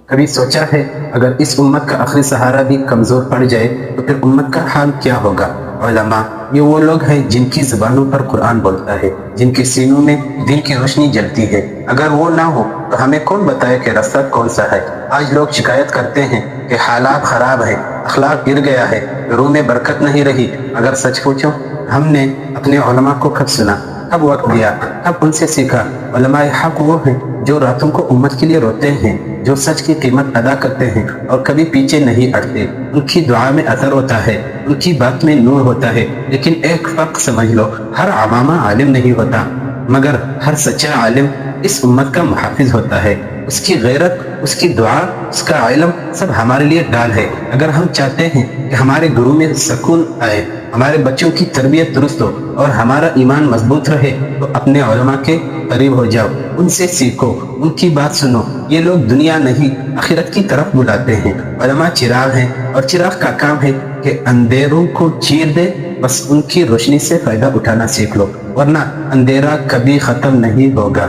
کبھی سوچا ہے اگر اس امت کا آخری سہارا بھی کمزور پڑ جائے تو پھر امت کا حال کیا ہوگا؟ علماء یہ وہ لوگ ہیں جن کی زبانوں پر قرآن بولتا ہے، جن کے سینوں میں دل کی روشنی جلتی ہے۔ اگر وہ نہ ہو تو ہمیں کون بتائے کہ راستہ کون سا ہے؟ آج لوگ شکایت کرتے ہیں کہ حالات خراب ہے، اخلاق گر گیا ہے، روح میں برکت نہیں رہی۔ اگر سچ پوچھو ہم نے اپنے علماء کو کب سنا، کب وقت دیا، کب ان سے سیکھا؟ علماء حق وہ ہیں جو راتوں کو امت کے لیے روتے ہیں، جو سچ کی قیمت ادا کرتے ہیں اور کبھی پیچھے نہیں ہٹتے۔ ان کی دعا میں اثر ہوتا ہے، ان کی بات میں نور ہوتا ہے۔ لیکن ایک فرق سمجھ لو، ہر عوامہ عالم نہیں ہوتا، مگر ہر سچا عالم اس امت کا محافظ ہوتا ہے۔ اس کی غیرت، اس کی دعا، اس کا علم سب ہمارے لیے ڈال ہے۔ اگر ہم چاہتے ہیں کہ ہمارے گھروں میں سکون آئے، ہمارے بچوں کی تربیت درست ہو اور ہمارا ایمان مضبوط رہے تو اپنے علماء کے قریب ہو جاؤ، ان سے سیکھو، ان کی بات سنو۔ یہ لوگ دنیا نہیں آخرت کی طرف بلاتے ہیں۔ علماء چراغ ہیں اور چراغ کا کام ہے کہ اندھیروں کو چیر دے، بس ان کی روشنی سے فائدہ اٹھانا سیکھ لو ورنہ اندھیرا کبھی ختم نہیں ہوگا۔